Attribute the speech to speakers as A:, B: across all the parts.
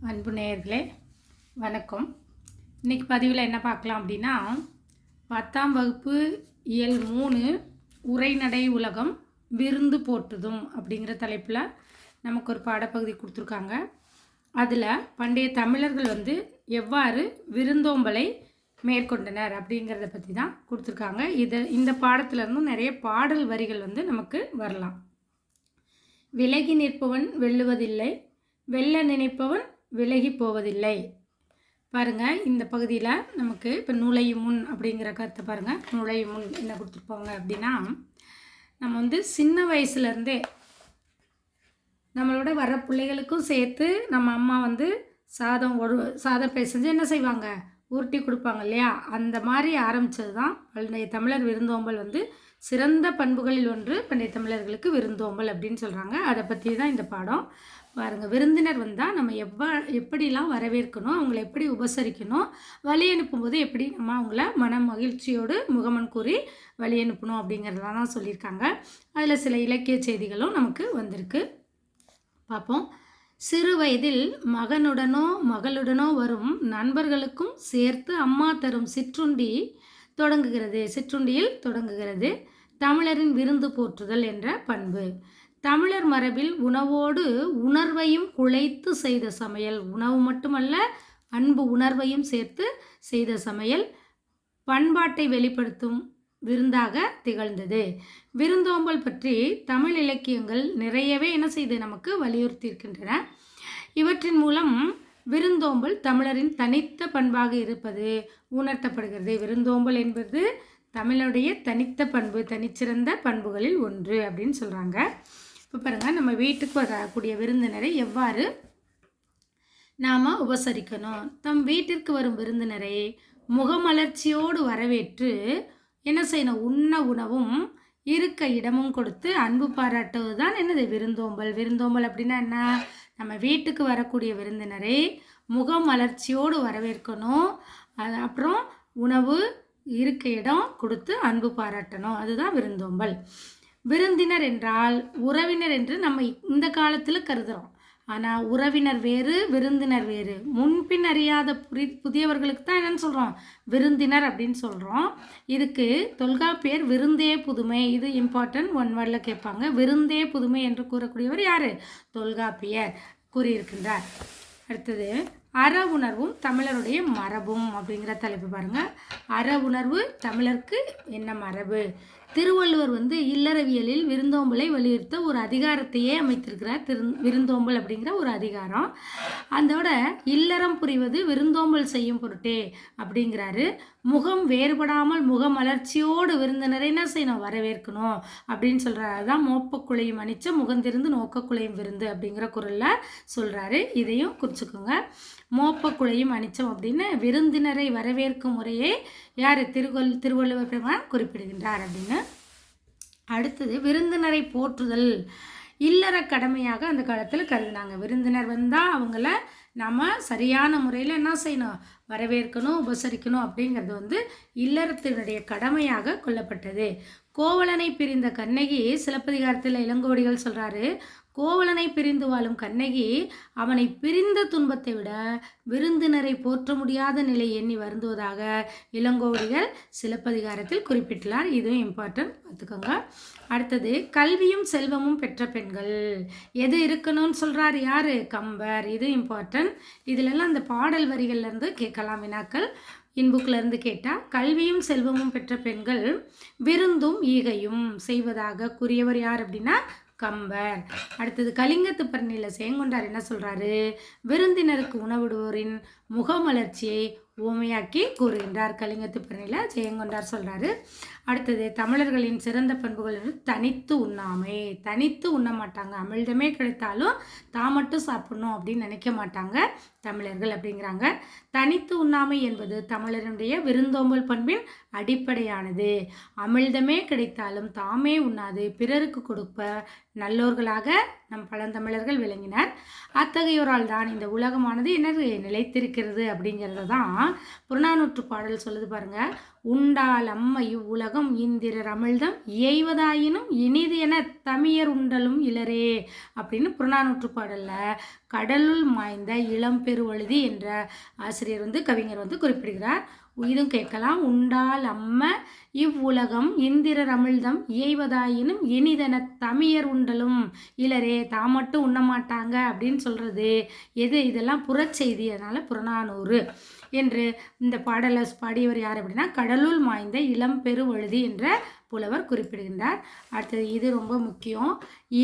A: அன்பு நேயர்களே வணக்கம். இன்றைக்கி பதிவில் என்ன பார்க்கலாம் அப்படின்னா, 10ஆம் வகுப்பு இயல் 3 உரைநடை உலகம் விருந்து போற்றுதும் அப்படிங்கிற தலைப்பில் நமக்கு ஒரு பாடப்பகுதி கொடுத்துருக்காங்க. அதில் பண்டைய தமிழர்கள் எவ்வாறு விருந்தோம்பலை மேற்கொண்டனர் அப்படிங்கிறத பற்றி தான் கொடுத்துருக்காங்க. இந்த பாடத்திலேருந்தும் நிறைய பாடல் வரிகள் நமக்கு வரலாம். விலகி நிற்பவன் வெல்லுவதில்லை, வெல்ல நினைப்பவன் விலகி போவதில்லை. பாருங்கள், இந்த பகுதியில் நமக்கு இப்போ நுழையும் முன் அப்படிங்கிற கருத்தை பாருங்கள். நுழையும் முன் என்ன கொடுத்துருப்பாங்க அப்படின்னா, நம்ம சின்ன வயசுலேருந்தே நம்மளோட வர பிள்ளைகளுக்கும் சேர்த்து நம்ம அம்மா சாதம் பேசஞ்சு என்ன செய்வாங்க, உருட்டி கொடுப்பாங்க இல்லையா? அந்த மாதிரி ஆரம்பித்தது தான் பண்டைய தமிழர் விருந்தோம்பல். சிறந்த பண்புகளில் ஒன்று பண்டைய தமிழர்களுக்கு விருந்தோம்பல் அப்படின்னு சொல்கிறாங்க. அதை பற்றி தான் இந்த பாடம். பாருங்கள், விருந்தினர் வந்தால் நம்ம எப்படிலாம் வரவேற்கணும், அவங்கள எப்படி உபசரிக்கணும், வழி அனுப்பும்போது எப்படி நம்ம அவங்கள மன மகிழ்ச்சியோடு முகமன் கூறி வழி அனுப்பணும் அப்படிங்கிறதெல்லாம் தான் சொல்லியிருக்காங்க. அதில் சில இலக்கிய செய்திகளும் நமக்கு வந்திருக்கு. பார்ப்போம். சிறு வயதில் மகனுடனோ மகளுடனோ வரும் நண்பர்களுக்கும் சேர்த்து அம்மா தரும் சிற்றுண்டியில் தொடங்குகிறது தமிழரின் விருந்து போற்றுதல் என்ற பண்பு. தமிழர் மரபில் உணவோடு உணர்வையும் குழைத்து செய்த சமையல், உணவு மட்டுமல்ல அன்பு உணர்வையும் சேர்த்து செய்த சமையல் பண்பாட்டை வெளிப்படுத்தும் விருந்தாக திகழ்ந்தது. விருந்தோம்பல் பற்றி தமிழ் இலக்கியங்கள் நிறையவே என்ன செய்து நமக்கு வலியுறுத்தியிருக்கின்றன. இவற்றின் மூலம் விருந்தோம்பல் தமிழரின் தனித்த பண்பாக இருப்பது உணர்த்தப்படுகிறது. விருந்தோம்பல் என்பது தமிழுடைய தனித்த பண்பு, தனிச்சிறந்த பண்புகளில் ஒன்று அப்படின்னு சொல்கிறாங்க. இப்போ பாருங்கள், நம்ம வீட்டுக்கு வரக்கூடிய விருந்தினரை எவ்வாறு நாம் உபசரிக்கணும். தம் வீட்டிற்கு வரும் விருந்தினரை முகமலர்ச்சியோடு வரவேற்று என்ன செய்யணும், உண்ண உணவும் இருக்க இடமும் கொடுத்து அன்பு பாராட்டுவது தான் என்னது விருந்தோம்பல். விருந்தோம்பல் அப்படின்னா என்ன, நம்ம வீட்டுக்கு வரக்கூடிய விருந்தினரை முகமலர்ச்சியோடு வரவேற்கணும், அப்புறம் உணவு இருக்க இடம் கொடுத்து அன்பு பாராட்டணும், அதுதான் விருந்தோம்பல். விருந்தினர் என்றால் உறவினர் என்று நம்ம இந்த காலத்தில் கருதுகிறோம். ஆனால் உறவினர் வேறு, விருந்தினர் வேறு. முன்பின் அறியாத புதியவர்களுக்கு தான் என்னன்னு சொல்கிறோம், விருந்தினர் அப்படின்னு சொல்கிறோம். இதுக்கு தொல்காப்பியர் விருந்தே புதுமை, இது இம்பார்ட்டன்ட், ஒன் வேர்டில் கேட்பாங்க. விருந்தே புதுமை என்று கூறக்கூடியவர் யார், தொல்காப்பியர் கூறியிருக்கின்றார். அடுத்தது அற உணர்வும் தமிழருடைய மரபும் அப்படிங்கிற தலைப்பு பாருங்கள். அற உணர்வு தமிழருக்கு என்ன மரபு. திருவள்ளுவர் இல்லறவியலில் விருந்தோம்பலை வலியுறுத்த ஒரு அதிகாரத்தையே அமைத்திருக்கிறார். விருந்தோம்பல் அப்படிங்கிற ஒரு அதிகாரம். அதோட இல்லறம் புரிவது விருந்தோம்பல் செய்யும் பொருட்டே அப்படிங்கிறாரு. முகம் வேறுபடாமல் முகமலர்ச்சியோடு விருந்தினரை என்ன செய்யணும், வரவேற்கணும் அப்படின்னு சொல்கிறாரு. அதுதான் மோப்பக்குழையும் அணிச்ச முகந்திருந்து நோக்கக்குழையும் விருந்து அப்படிங்கிற குரலில் சொல்கிறாரு. இதையும் குறிச்சுக்கோங்க. மோப்பக்குழையும் அணிச்சம் அப்படின்னு விருந்தினரை வரவேற்கும் முறையே யார், திருவள்ளுவர் பெருமான் குறிப்பிடுகின்றார் அப்படின்னு. அடுத்தது விருந்தினரை போற்றுதல் இல்லற கடமையாக அந்த காலத்தில் கருதினாங்க. விருந்தினர் வந்தால் அவங்கள நம்ம சரியான முறையில் என்ன செய்யணும், வரவேற்கணும், உபசரிக்கணும் அப்படிங்கிறது இல்லறத்தினுடைய கடமையாக கொள்ளப்பட்டது. கோவலனை பிரிந்த கண்ணகி சிலப்பதிகாரத்தில் இளங்கோவடிகள் சொல்கிறாரு, கோவலனை பிரிந்து வாழும் கண்ணகி அவனை பிரிந்த துன்பத்தை விட விருந்தினரை போற்ற முடியாத நிலை எண்ணி வருந்துவதாக இளங்கோவடிகள் சிலப்பதிகாரத்தில் குறிப்பிட்டுள்ளார். இதுவும் இம்பார்ட்டன்ட், பார்த்துக்கோங்க. அடுத்தது கல்வியும் செல்வமும் பெற்ற பெண்கள் எது இருக்கணும்னு சொல்கிறார், யார், கம்பர். இது இம்பார்ட்டன்ட். இதிலெல்லாம் அந்த பாடல் வரிகள்லேருந்து கேட்கலாம் வினாக்கள். இன்புக்கிலேருந்து கேட்டால் கல்வியும் செல்வமும் பெற்ற பெண்கள் விருந்தும் ஈகையும் செய்வதாக கூறியவர் யார் அப்படின்னா கம்பர். அடுத்தது கலிங்கத்து பரணியில் சேங்கொண்டார் என்ன சொல்கிறாரு, விருந்தினருக்கு உணவிடுவோரின் முகமலர்ச்சியை உவமையாக்கி கூறுகின்றார். கலிங்கத்து பரணியில் ஜெயங்கொண்டார் சொல்கிறாரு. அடுத்தது தமிழர்களின் சிறந்த பண்புகள் தனித்து உண்ணாமை. தனித்து உண்ண மாட்டாங்க, அமிழ்தமே கிடைத்தாலும் தான் மட்டும் சாப்பிடணும் அப்படின்னு நினைக்க மாட்டாங்க தமிழர்கள் அப்படிங்கிறாங்க. தனித்து உண்ணாமை என்பது தமிழருடைய விருந்தோம்பல் பண்பின் அடிப்படையானது. அமிழ்தமே கிடைத்தாலும் தாமே உண்ணாது பிறருக்கு கொடுப்ப நல்லோர்களாக நம் பழந்தமிழர்கள் விளங்கினர். அத்தகையோரால் தான் இந்த உலகமானது என்னது நிலைத்திருக்கிறது அப்படிங்கிறத தான் புறநானூற்று பாடல் சொல்லுது பாருங்க. உண்டால் அம்மை இவ்வுலகம் இந்திரர் அமிழ்தம் இயைவதாயினும் இனிது என தமியர் உண்டலும் இலரே அப்படின்னு புறநானூற்று பாடல்ல கடலுள் மாய்ந்த இளம் பெருவழுதி என்ற ஆசிரியர் கவிஞர் குறிப்பிடுகிறார். இதுவும் கேட்கலாம். உண்டால் அம்ம இவ்வுலகம் இந்திரர் அமிழ்தம் இயைவதாயினும் இனிதென தமியர் உண்டலும் இலரே, தான் மட்டும் உண்ண மாட்டாங்க அப்படின்னு சொல்றது இதெல்லாம் புறச்செய்தி, அதனால புறநானூறு என்று இந்த பாடலை பாடியவர் யார் அப்படின்னா கடலுள் மாய்ந்த இளம் பெருவழுதி என்ற புலவர் குறிப்பிடுகின்றார். அடுத்தது இது ரொம்ப முக்கியம்.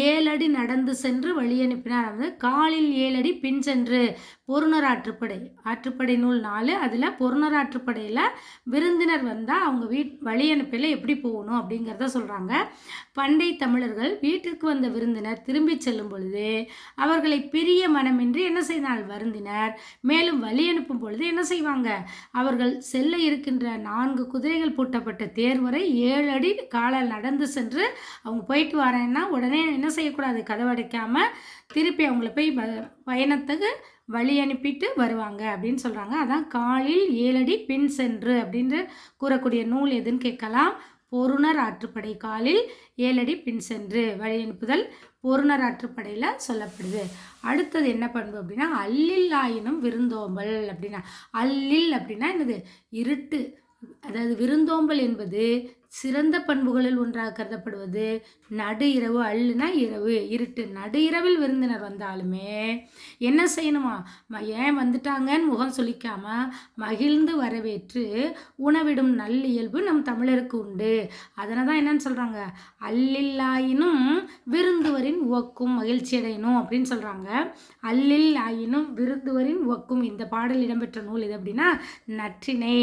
A: 7 அடி நடந்து சென்று வழி அனுப்பினார். காலில் 7 அடி பின் சென்று பொருணர் ஆற்றுப்படை நூல் 4. அதில் பொருணர் ஆற்றுப்படையில் விருந்தினர் வந்தால் அவங்க வழி அனுப்பையில் எப்படி போகணும் அப்படிங்கிறத சொல்கிறாங்க. பண்டை தமிழர்கள் வீட்டிற்கு வந்த விருந்தினர் திரும்பி செல்லும் பொழுது அவர்களை பிரிய மனமின்றி என்ன செய்தால் வருந்தினர். மேலும் வழி அனுப்பும் பொழுது என்ன செய்வாங்க, அவர்கள் செல்ல இருக்கின்ற 4 குதிரைகள் பூட்டப்பட்ட தேர் வரை 7 அடி காலால் நடந்து சென்று அவங்க போயிட்டு வரேன்னா உடனே என்ன செய்யக்கூடாது, கதவடைக்காமல் திருப்பி அவங்கள போய் பயணத்துக்கு வழி அனுப்பிட்டு வருவாங்க அப்படின்னு சொல்கிறாங்க. அதான் காலில் 7 அடி பின் சென்று அப்படின்னு கூறக்கூடிய நூல் எதுன்னு கேட்கலாம். பொருணர் ஆற்றுப்படை. காலில் 7 அடி பின் சென்று வழி அனுப்புதல் பொருணர் ஆற்றுப்படையில் சொல்லப்படுது. அடுத்தது என்ன பண்பு அப்படின்னா அல்லில் ஆயினும் விருந்தோம்பல் அப்படின்னா. அல்லில் அப்படின்னா என்னது, இருட்டு. அதாவது விருந்தோம்பல் என்பது சிறந்த பண்புகளில் ஒன்றாக கருதப்படுவது. நடு இரவு, அல்லுனா இரவு, இருட்டு, நடு இரவில் விருந்தினர் வந்தாலுமே என்ன செய்யணுமா, ஏன் வந்துட்டாங்கன்னு முகம் சொல்லிக்காம மகிழ்ந்து வரவேற்று உணவிடும் நல்லியல்பு நம் தமிழருக்கு உண்டு. அதனை தான் என்னன்னு சொல்கிறாங்க, அல்லில்லாயினும் விருந்துவரின் உவக்கும் மகிழ்ச்சி அடையணும் அப்படின்னு சொல்கிறாங்க. அல்லில் ஆயினும் விருந்துவரின் உவக்கும். இந்த பாடல் இடம்பெற்ற நூல் எது அப்படின்னா நற்றிணை.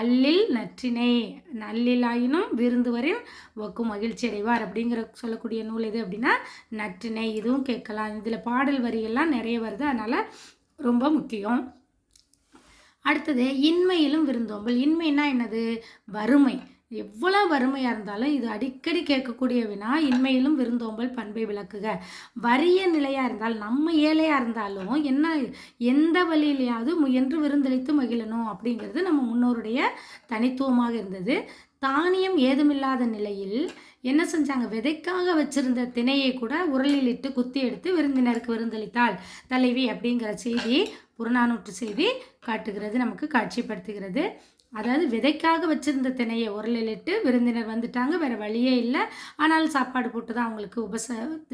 A: அல்லில் நற்றிணை. நல்லில் ஆயினும் விருந்துவரின் உவக்கும் மகிழ்ச்சி அடைவார் அப்படிங்கிற சொல்லக்கூடிய நூல் எது அப்படின்னா நற்றிணை. இதுவும் கேட்கலாம். இதில் பாடல் வரியெல்லாம் நிறைய வருது, அதனால் ரொம்ப முக்கியம். அடுத்தது இன்மையிலும் விருந்தோம்பல். இன்மைனா என்னது, வறுமை. எவ்வளோ வறுமையாக இருந்தாலும் இது அடிக்கடி கேட்கக்கூடிய வினா. இன்மையிலும் விருந்தோம்பல் பண்பை விளக்குக. வறிய நிலையாக இருந்தால், நம்ம ஏழையாக இருந்தாலும் எந்த வழியிலையாவது முயன்று விருந்தளித்து மகிழணும் அப்படிங்கிறது நம்ம முன்னோருடைய தனித்துவமாக இருந்தது. தானியம் ஏதுமில்லாத நிலையில் என்ன செஞ்சாங்க, விதைக்காக வச்சிருந்த திணையை கூட உரலில் இட்டு குத்தி எடுத்து விருந்தினருக்கு விருந்தளித்தாள் தலைவி அப்படிங்கிற செய்தி புறநானூற்று செய்தி காட்டுகிறது, நமக்கு காட்சிப்படுத்துகிறது. அதாவது விதைக்காக வச்சிருந்த திணையை உரலிலிட்டு விருந்தினர் வந்துட்டாங்க, வேறு வழியே இல்லை, ஆனால் சாப்பாடு போட்டு தான் அவங்களுக்கு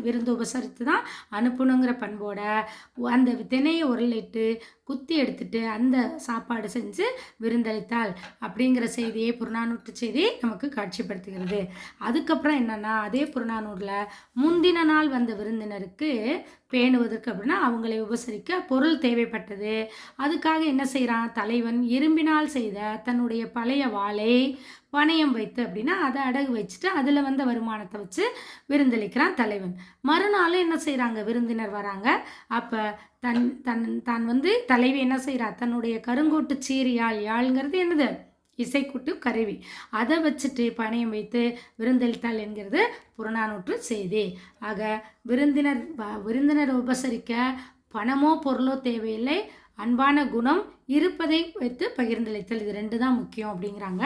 A: விருந்து உபசரித்து தான் அனுப்பணுங்கிற பண்போட அந்த திணையை உரலிட்டு குத்தி எடுத்துட்டு அந்த சாப்பாடு செஞ்சு விருந்தளித்தாள் அப்படிங்கிற செய்தியை புறநானூற்று செய்தி நமக்கு காட்சிப்படுத்துகிறது. அதுக்கப்புறம் என்னன்னா, அதே புறநானூரில் முந்தின நாள் வந்த விருந்தினருக்கு பேணுவதற்கு அப்படின்னா அவங்களை உபசரிக்க பொருள் தேவைப்பட்டது. அதுக்காக என்ன செய்கிறான், தலைவன் இரும்பினால் செய்த தன்னுடைய பழைய வாளை பணயம் வைத்து அப்படின்னா அதை அடகு வச்சுட்டு அதில் வந்த வருமானத்தை வச்சு விருந்தளிக்கிறான் தலைவன். மறுநாள் என்ன செய்கிறாங்க, விருந்தினர் வராங்க. அப்போ தான் தலைவி என்ன செய்கிறா, தன்னுடைய கருங்கோட்டு சீரியால், யாழ்ங்கிறது என்னது இசைக்கூட்டு கருவி, அதை வச்சுட்டு பணயம் வைத்து விருந்தளித்தாள் என்கிறது புறநானூற்று செய்தி. ஆக விருந்தினர் உபசரிக்க பணமோ பொருளோ தேவையில்லை, அன்பான குணம் இருப்பதை வைத்து பகிர்ந்தளித்தல், இது 2 தான் முக்கியம் அப்படிங்கிறாங்க.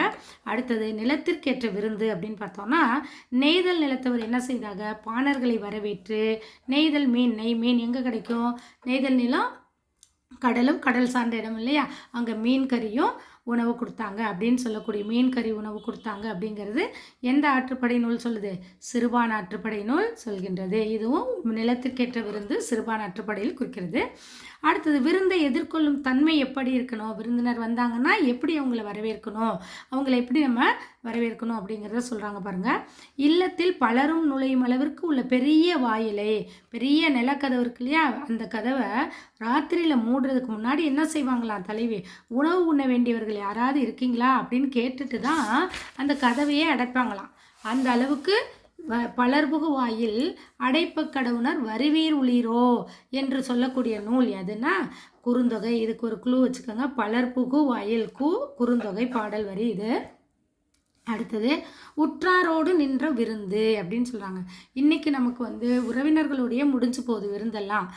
A: அடுத்தது நிலத்திற்கேற்ற விருந்து அப்படின்னு பார்த்தோம்னா, நெய்தல் நிலத்தவர் என்ன செய்தாங்க, பாணர்களை வரவேற்று நெய்தல் நெய் மீன் எங்கே கிடைக்கும், நெய்தல் நிலம் கடலும் கடல் சார்ந்த இடம் இல்லையா, அங்கே மீன் கறியும் உணவு கொடுத்தாங்க அப்படின்னு சொல்லக்கூடிய மீன் கறி உணவு கொடுத்தாங்க அப்படிங்கிறது எந்த ஆற்றுப்படை நூல் சொல்லுது, சிறுபான் ஆற்றுப்படை நூல் சொல்கின்றது. இதுவும் நிலத்திற்கேற்ற விருந்து சிறுபான் ஆற்றுப்படையில் குறிக்கிறது. அடுத்தது விருந்தை எதிர்கொள்ளும் தன்மை எப்படி இருக்கணும், விருந்தினர் வந்தாங்கன்னா எப்படி அவங்கள வரவேற்கணும், அவங்கள எப்படி நம்ம வரவேற்கணும் அப்படிங்கிறத சொல்கிறாங்க பாருங்கள். இல்லத்தில் பலரும் நுழையும் அளவிற்கு உள்ள பெரிய வாயிலை, பெரிய நிலக்கதவு இருக்கு இல்லையா, அந்த கதவை ராத்திரியில் மூடுறதுக்கு முன்னாடி என்ன செய்வாங்களாம், தலைவி உணவு உண்ண வேண்டியவர்கள் யாராவது இருக்கீங்களா அப்படின்னு கேட்டுட்டு தான் அந்த கதவையே அடைப்பாங்களாம். அந்த அளவுக்கு பலர்புகு வாயில் அடைப்ப கடவுணர் வருவீர் உளீரோ என்று சொல்லக்கூடிய நூல் எதுனா குறுந்தொகை. இதுக்கு ஒரு குழு வச்சுக்கோங்க, பலர்புகு வாயில் குறுந்தொகை பாடல் வரி இது. அடுத்தது உற்றாரோடு நின்ற விருந்து அப்படின்னு சொல்கிறாங்க. இன்றைக்கி நமக்கு உறவினர்களுடைய முடிஞ்சு போகுது விருந்தெல்லாம்.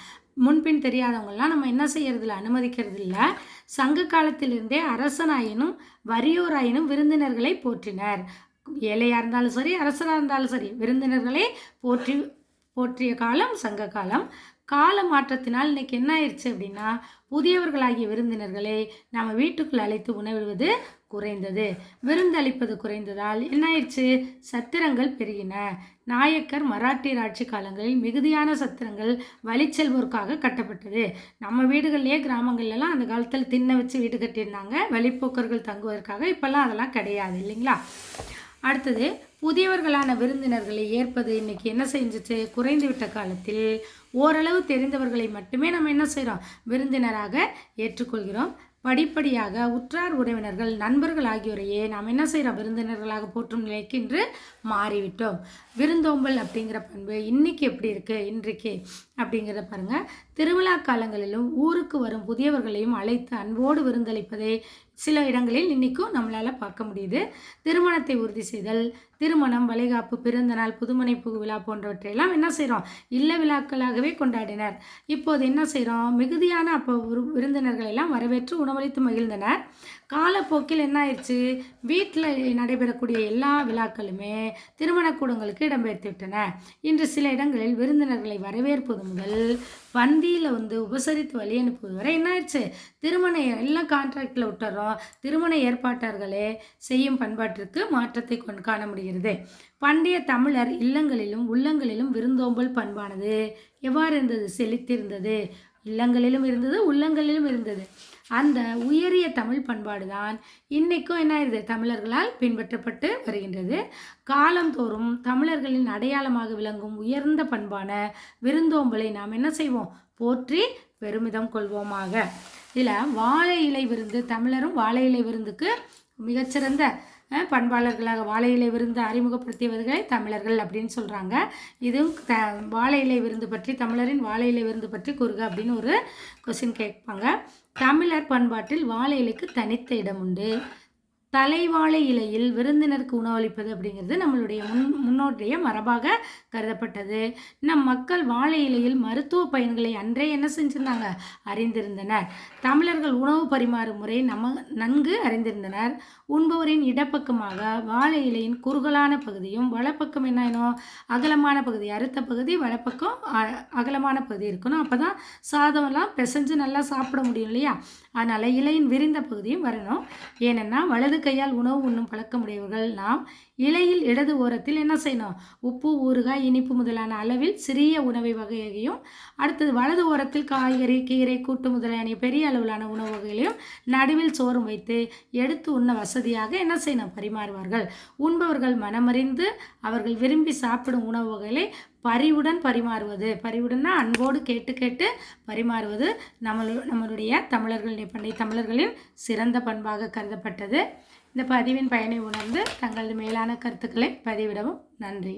A: முன்பின் தெரியாதவங்கெல்லாம் நம்ம என்ன செய்யறதில்ல, அனுமதிக்கிறது இல்லை. சங்க காலத்திலிருந்தே அரசனாயினும் வறியோராயினும் விருந்தினர்களை போற்றினர். ஏழையாக இருந்தாலும் சரி, அரசனாக இருந்தாலும் சரி, விருந்தினர்களை போற்றிய காலம் சங்க காலம். கால மாற்றத்தினால் இன்றைக்கி என்ன ஆயிடுச்சு அப்படின்னா, புதியவர்களாகிய விருந்தினர்களை நம்ம வீட்டுக்குள் அழைத்து உணவிடுவது குறைந்தது. விருந்தளிப்பது குறைந்ததால் என்ன ஆயிடுச்சு, சத்திரங்கள் பெருகின. நாயக்கர் மராட்டியர் ஆட்சி காலங்களில் மிகுதியான சத்திரங்கள் வழிச்செல்வோருக்காக கட்டப்பட்டது. நம்ம வீடுகள்லேயே கிராமங்கள்லாம் அந்த காலத்தில் திண்ணை வச்சு வீடு கட்டியிருந்தாங்க, வழிப்போக்கர்கள் தங்குவதற்காக. இப்போல்லாம் அதெல்லாம் கிடையாது இல்லைங்களா. அடுத்தது புதியவர்களான விருந்தினர்களை ஏற்பது இன்றைக்கி என்ன செஞ்சிச்சு, குறைந்து விட்ட காலத்தில் ஓரளவு தெரிந்தவர்களை மட்டுமே நம்ம என்ன செய்கிறோம், விருந்தினராக ஏற்றுக்கொள்கிறோம். படிப்படியாக உற்றார் உறவினர்கள் நண்பர்கள் ஆகியோரையே நாம் என்ன செய்கிறோம், விருந்தினர்களாக போற்றும் நிலைக்கு இன்று மாறிவிட்டோம். விருந்தோம்பல் அப்படிங்கிற பண்பு இன்றைக்கி எப்படி இருக்குது இன்றைக்கு அப்படிங்கிறத பாருங்கள். திருவிழா காலங்களிலும் ஊருக்கு வரும் புதியவர்களையும் அழைத்து அன்போடு விருந்தளிப்பதை சில இடங்களில் இன்றைக்கும் நம்மளால் பார்க்க முடியுது. திருமணத்தை உறுதி செய்தல், திருமணம், வளைகாப்பு, பிறந்தநாள், புதுமனை புகு விழா போன்றவற்றையெல்லாம் என்ன செய்கிறோம், இல்ல விழாக்களாகவே கொண்டாடினர். இப்போது என்ன செய்கிறோம், மிகுதியான அப்போ விருந்தினர்கள் எல்லாம் வரவேற்று உணவளித்து மகிழ்ந்தனர். காலப்போக்கில் என்ன ஆயிடுச்சு, வீட்டில் நடைபெறக்கூடிய எல்லா விழாக்களுமே திருமணக்கூடங்களுக்கு இடம்பெயர்த்து விட்டன. இன்று சில இடங்களில் விருந்தினர்களை வரவேற்பது முதல் பந்தியில் உபசரித்து வழி அனுப்புவது வரை என்ன ஆயிடுச்சு, திருமண எல்லாம் கான்ட்ராக்டில் விட்டுறோம். திருமண ஏற்பாட்டாளர்களே செய்யும் பண்பாட்டிற்கு மாற்றத்தை காண முடிகிறது. பண்டைய தமிழர் இல்லங்களிலும் உள்ளங்களிலும் விருந்தோம்பல் பண்பானது எவ்வாறு இருந்தது, செழித்திருந்தது. இல்லங்களிலும் இருந்தது, உள்ளங்களிலும் இருந்தது. அந்த உயரிய தமிழ் பண்பாடு தான் இன்றைக்கும் என்ன ஆயிடுது, தமிழர்களால் பின்பற்றப்பட்டு வருகின்றது. காலந்தோறும் தமிழர்களின் அடையாளமாக விளங்கும் உயர்ந்த பண்பான விருந்தோம்பலை நாம் என்ன செய்வோம், போற்றி பெருமிதம் கொள்வோமாக. இதில் வாழை இலை விருந்து, தமிழரும் வாழை இலை விருந்துக்கு மிகச்சிறந்த பண்பாளர்களாக வாழை இலை விருந்து அறிமுகப்படுத்தியவர்களை தமிழர்கள் அப்படின்னு சொல்கிறாங்க. இதுவும் வாழை இலை விருந்து பற்றி, தமிழரின் வாழை இலை விருந்து பற்றி கூறுக அப்படின்னு ஒரு கொஸ்டின் கேட்பாங்க. தமிழர் பண்பாட்டில் வாழை இலைக்கு தனித்த இடம் உண்டு. தலைவாழை இலையில் விருந்தினருக்கு உணவளிப்பது அப்படிங்கிறது நம்மளுடைய முன்னோடைய மரபாக கருதப்பட்டது. நம் மக்கள் வாழை இலையில் மருத்துவ பயன்களை அன்றே என்ன செஞ்சிருந்தாங்க, அறிந்திருந்தனர். தமிழர்கள் உணவு பரிமாறும் முறை நன்கு அறிந்திருந்தனர். உண்பவரின் இடப்பக்கமாக வாழை இலையின் குறுகலான பகுதியும் வலப்பக்கம் என்ன அகலமான பகுதி, அறுத்த பகுதி வலப்பக்கம் அகலமான பகுதி இருக்கணும். அப்போ தான் சாதமெல்லாம் பிசைஞ்சு நல்லா சாப்பிட முடியும் இல்லையா. அதனால் இலையின் விரிந்த பகுதியும் வரணும். ஏனென்னா வலது கையால் உணவு உண்ணும் பழக்கமுடையவர்கள் நாம் இலையில் இடது ஓரத்தில் என்ன செய்யணும், உப்பு, ஊறுகாய், இனிப்பு முதலான அளவில் சிறிய உணவை வகையையும், அடுத்தது வலது ஓரத்தில் காய்கறி, கீரை, கூட்டு முதலான பெரிய அளவிலான உணவு வகைகளையும் நடுவில் சோறும் வைத்து எடுத்து உண்ண வசதியாக என்ன செய்யணும், பரிமாறுவார்கள். உண்பவர்கள் மனமறிந்து அவர்கள் விரும்பி சாப்பிடும் உணவு வகைகளை பரிவுடன் பரிமாறுவது, பரிவுடன்னா அன்போடு கேட்டு பரிமாறுவது நம்மளுடைய பண்டைய தமிழர்களின் சிறந்த பண்பாக கருதப்பட்டது. இந்த பதிவின் பயனை உணர்ந்து தங்களது மேலான கருத்துக்களை பதிவிடவும். நன்றி.